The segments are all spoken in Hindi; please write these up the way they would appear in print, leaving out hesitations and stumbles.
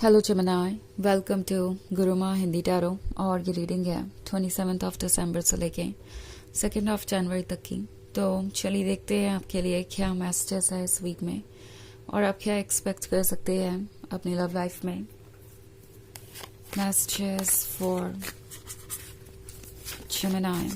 Hello Gemini, welcome to Guruma Hindi tarot. और ये रीडिंग है 27 दिसंबर से लेके 2 जनवरी तक की। तो चलिए देखते हैं आपके लिए क्या मैसेजेस है इस वीक में और आप क्या एक्सपेक्ट कर सकते हैं अपनी लव लाइफ में। Messages for Gemini।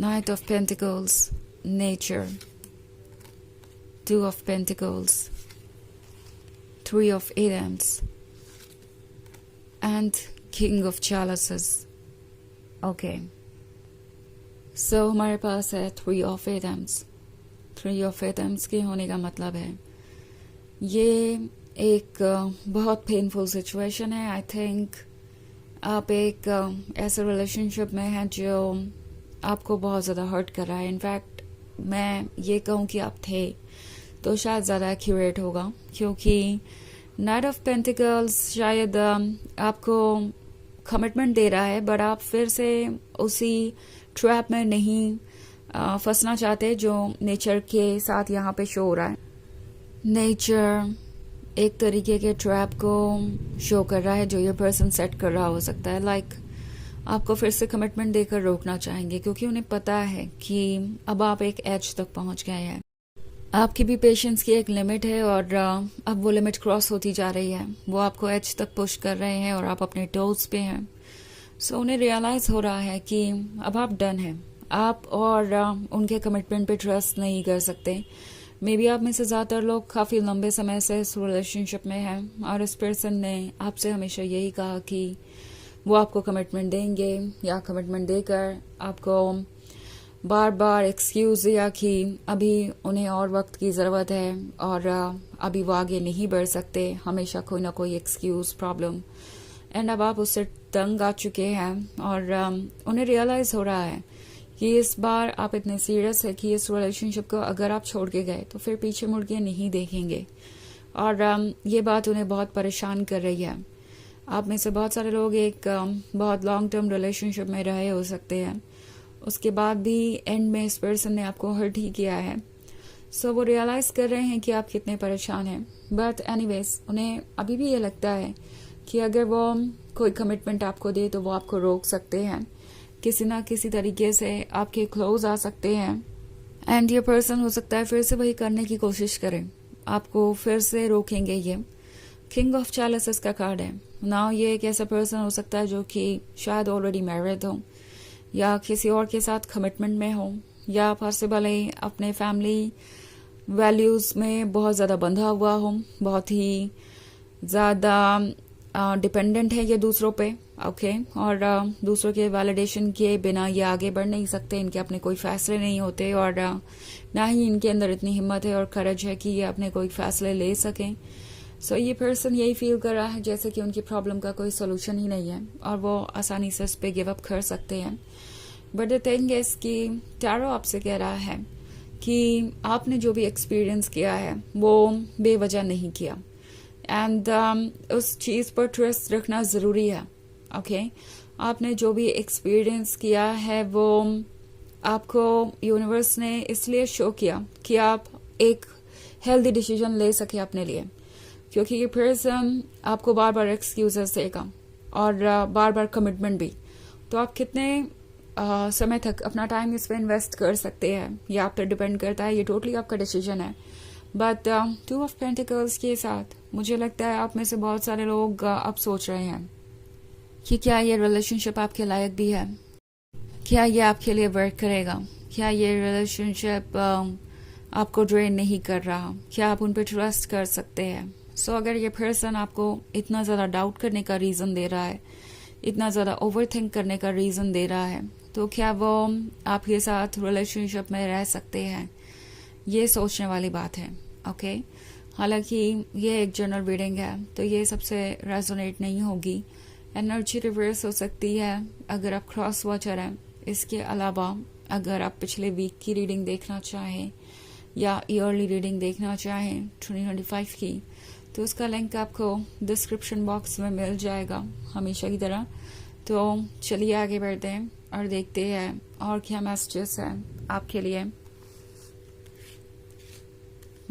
Knight of Pentacles, Nature, Two of Pentacles, Three of Wands, and King of Chalices. Okay. So हमारे पास है Three of Wands. Three of Wands के होने का मतलब है ये एक बहुत पेनफुल सिचुएशन है। आई थिंक आप एक ऐसे रिलेशनशिप में हैं जो आपको बहुत ज़्यादा हर्ट कर रहा है। इनफैक्ट मैं ये कहूँ कि आप थे तो शायद ज़्यादा एक्यूरेट होगा, क्योंकि नाइट ऑफ पेंटिकल्स शायद आपको कमिटमेंट दे रहा है, बट आप फिर से उसी ट्रैप में नहीं फंसना चाहते जो नेचर के साथ यहाँ पे शो हो रहा है। नेचर एक तरीके के ट्रैप को शो कर रहा है जो ये पर्सन सेट कर रहा हो सकता है। लाइक आपको फिर से कमिटमेंट देकर रोकना चाहेंगे, क्योंकि उन्हें पता है कि अब आप एक एज तक पहुंच गए हैं। आपकी भी पेशेंस की एक लिमिट है और अब वो लिमिट क्रॉस होती जा रही है। वो आपको एज तक पुश कर रहे हैं और आप अपने टोज पे हैं। सो उन्हें रियलाइज हो रहा है कि अब आप डन हैं। आप और उनके कमिटमेंट पे ट्रस्ट नहीं कर सकते। मे बी आप में से ज़्यादातर लोग काफ़ी लंबे समय से इस रिलेशनशिप में हैं और इस पर्सन ने आपसे हमेशा यही कहा कि वो आपको कमिटमेंट देंगे या कमिटमेंट देकर आपको बार बार एक्सक्यूज दिया कि अभी उन्हें और वक्त की ज़रूरत है और अभी वो आगे नहीं बढ़ सकते। हमेशा कोई ना कोई एक्सक्यूज, प्रॉब्लम, एंड अब आप उससे तंग आ चुके हैं और उन्हें रियलाइज़ हो रहा है कि इस बार आप इतने सीरियस है कि इस रिलेशनशिप को अगर आप छोड़ के गए तो फिर पीछे मुड़ के नहीं देखेंगे। और ये बात उन्हें बहुत परेशान कर रही है। आप में से बहुत सारे लोग एक बहुत लॉन्ग टर्म रिलेशनशिप में रहे हो सकते हैं, उसके बाद भी एंड में इस पर्सन ने आपको हर्ट ही किया है। सो वो रियलाइज़ कर रहे हैं कि आप कितने परेशान हैं। बट एनीवेज उन्हें अभी भी ये लगता है कि अगर वो कोई कमिटमेंट आपको दे तो वो आपको रोक सकते हैं, किसी ना किसी तरीके से आपके क्लोज आ सकते हैं। एंड ये पर्सन हो सकता है फिर से वही करने की कोशिश करें, आपको फिर से रोकेंगे। ये किंग ऑफ चैलिसेस का कार्ड है। नाउ ये एक ऐसा पर्सन हो सकता है जो कि शायद ऑलरेडी मैरिड हो या किसी और के साथ कमिटमेंट में हो, या पॉसिबली अपने फैमिली वैल्यूज में बहुत ज़्यादा बंधा हुआ हो, बहुत ही ज़्यादा डिपेंडेंट है ये दूसरों पे। ओके। और दूसरों के वैलिडेशन के बिना ये आगे बढ़ नहीं सकते। इनके अपने कोई फैसले नहीं होते और ना ही इनके अंदर इतनी हिम्मत है और करेज है कि ये अपने कोई फैसले ले सकें। सो ये पर्सन यही फील कर रहा है जैसे कि उनकी प्रॉब्लम का कोई सोल्यूशन ही नहीं है और वो आसानी से इस पे गिव अप कर सकते हैं। बट द थिंग इज कि टैरो आपसे कह रहा है कि आपने जो भी एक्सपीरियंस किया है वो बेवजह नहीं किया, एंड उस चीज़ पर ट्रस्ट रखना ज़रूरी है। ओके। आपने जो भी एक्सपीरियंस किया है वो आपको यूनिवर्स ने इसलिए शो किया कि आप एक हेल्दी डिसीजन ले सके अपने लिए, क्योंकि ये पर्सन आपको बार बार एक्सक्यूजेस देगा और बार बार कमिटमेंट भी। तो आप कितने समय तक अपना टाइम इस पर इन्वेस्ट कर सकते हैं ये आप पर डिपेंड करता है। ये टोटली आपका डिसीजन है। बट टू ऑफ पेंटिकल्स के साथ मुझे लगता है आप में से बहुत सारे लोग अब सोच रहे हैं कि क्या ये रिलेशनशिप आपके लायक भी है, क्या ये आपके लिए वर्क करेगा, क्या ये रिलेशनशिप आपको ड्रेन नहीं कर रहा, क्या आप उन पर ट्रस्ट कर सकते हैं। सो अगर ये पर्सन आपको इतना ज़्यादा डाउट करने का रीज़न दे रहा है, इतना ज़्यादा ओवर थिंक करने का रीज़न दे रहा है, तो क्या वो आपके साथ रिलेशनशिप में रह सकते हैं, ये सोचने वाली बात है। ओके। हालांकि ये एक जनरल रीडिंग है तो ये सबसे रेजोनेट नहीं होगी। एनर्जी रिवर्स हो सकती है अगर आप क्रॉस वॉचर हैं। इसके अलावा अगर आप पिछले वीक की रीडिंग देखना चाहें या ईयरली रीडिंग देखना चाहें 2025 की, तो उसका लिंक आपको डिस्क्रिप्शन बॉक्स में मिल जाएगा हमेशा की तरह। तो चलिए आगे बढ़ते हैं और देखते हैं और क्या मैसेजेस हैं आपके लिए।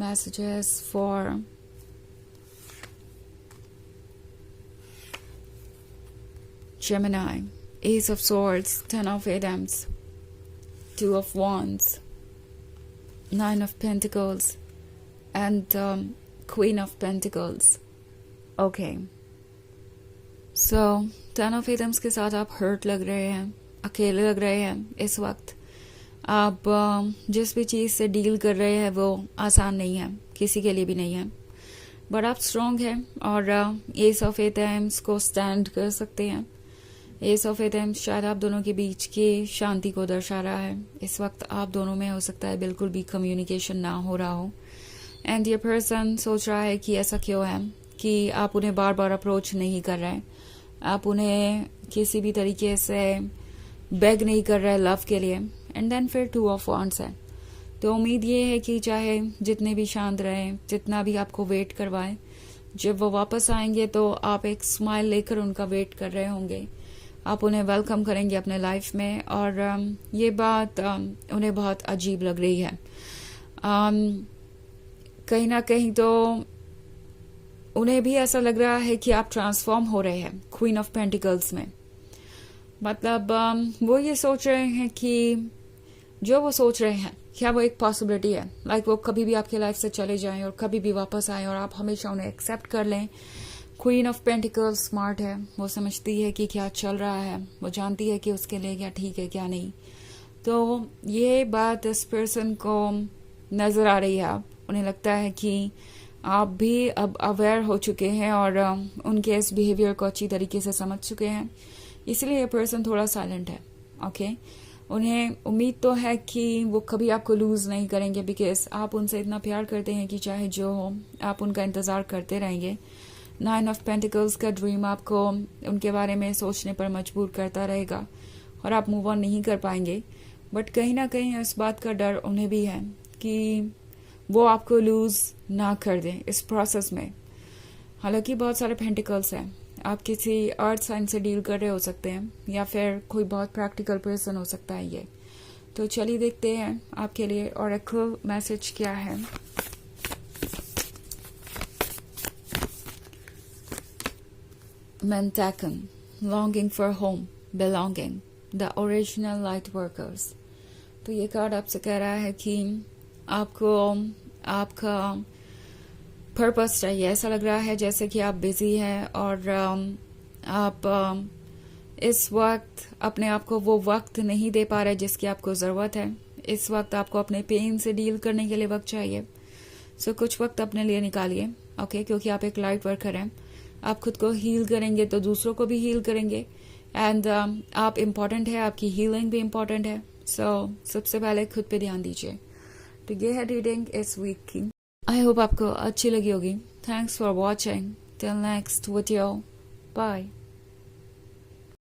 Messages for Gemini, Ace of Swords, Ten of Items, Two of Wands, Nine of Pentacles, and Queen of Pentacles. Okay. So, Ten of Items के साथ आप hurt लग रहे हैं, अकेले लग रहे हैं इस वक्त। आप जिस भी चीज़ से डील कर रहे हैं वो आसान नहीं है, किसी के लिए भी नहीं है, बट आप स्ट्रॉन्ग हैं और एस ऑफ एटेम्स को स्टैंड कर सकते हैं। एस ऑफ एटेम्स शायद आप दोनों के बीच की शांति को दर्शा रहा है। इस वक्त आप दोनों में हो सकता है बिल्कुल भी कम्युनिकेशन ना हो रहा हो, एंड ये पर्सन सोच रहा है कि ऐसा क्यों है कि आप उन्हें बार बार अप्रोच नहीं कर रहे हैं, आप उन्हें किसी भी तरीके से बेग नहीं कर रहे लव के लिए। एंड देन फिर 2 ऑफ वॉन्ड्स है। तो उम्मीद ये है कि चाहे जितने भी शांत रहें, जितना भी आपको वेट करवाएं, जब वो वापस आएंगे तो आप एक स्माइल लेकर उनका वेट कर रहे होंगे, आप उन्हें वेलकम करेंगे अपने लाइफ में। और ये बात उन्हें बहुत अजीब लग रही है। कहीं ना कहीं तो उन्हें भी ऐसा लग रहा है कि आप ट्रांसफॉर्म हो रहे हैं क्वीन ऑफ पेंटिकल्स में। मतलब वो ये सोच रहे हैं कि जो वो सोच रहे हैं क्या वो एक पॉसिबिलिटी है, लाइक वो कभी भी आपके लाइफ से चले जाएं और कभी भी वापस आएं और आप हमेशा उन्हें एक्सेप्ट कर लें। क्वीन ऑफ पेंटिकल्स स्मार्ट है, वो समझती है कि क्या चल रहा है, वो जानती है कि उसके लिए क्या ठीक है क्या नहीं। तो ये बात इस पर्सन को नजर आ रही है। आप उन्हें लगता है कि आप भी अब अवेयर हो चुके हैं और उनके इस बिहेवियर को अच्छी तरीके से समझ चुके हैं, इसलिए ये पर्सन थोड़ा साइलेंट है। ओके, उन्हें उम्मीद तो है कि वो कभी आपको लूज नहीं करेंगे, बिकॉज आप उनसे इतना प्यार करते हैं कि चाहे जो हो आप उनका इंतजार करते रहेंगे। 9 ऑफ पेंटिकल्स का ड्रीम आपको उनके बारे में सोचने पर मजबूर करता रहेगा और आप मूव ऑन नहीं कर पाएंगे। बट कहीं ना कहीं इस बात का डर उन्हें भी है कि वो आपको लूज ना कर दें इस प्रोसेस में। हालांकि बहुत सारे पेंटिकल्स हैं, आप किसी अर्थ साइन से डील कर रहे हो सकते हैं या फिर कोई बहुत प्रैक्टिकल पर्सन हो सकता है ये। तो चलिए देखते हैं आपके लिए ऑरेकल मैसेज क्या है। Mentaken, longing for home, belonging, the original light workers। तो ये कार्ड आपसे कह रहा है कि आपको आपका पर्पस चाहिए। ऐसा लग रहा है जैसे कि आप बिजी हैं और आप इस वक्त अपने आप को वो वक्त नहीं दे पा रहे जिसकी आपको ज़रूरत है। इस वक्त आपको अपने पेन से डील करने के लिए वक्त चाहिए। सो कुछ वक्त अपने लिए निकालिए, ओके, क्योंकि आप एक लाइट वर्कर हैं। आप खुद को हील करेंगे तो दूसरों को भी हील करेंगे, एंड आप इम्पॉर्टेंट है, आपकी हीलिंग भी इम्पॉर्टेंट है। सो सबसे पहले खुद पे ध्यान दीजिए। तो ये है रीडिंग इस वीक की। आई होप आपको अच्छी लगी होगी। Thanks for watching. Till next video, bye.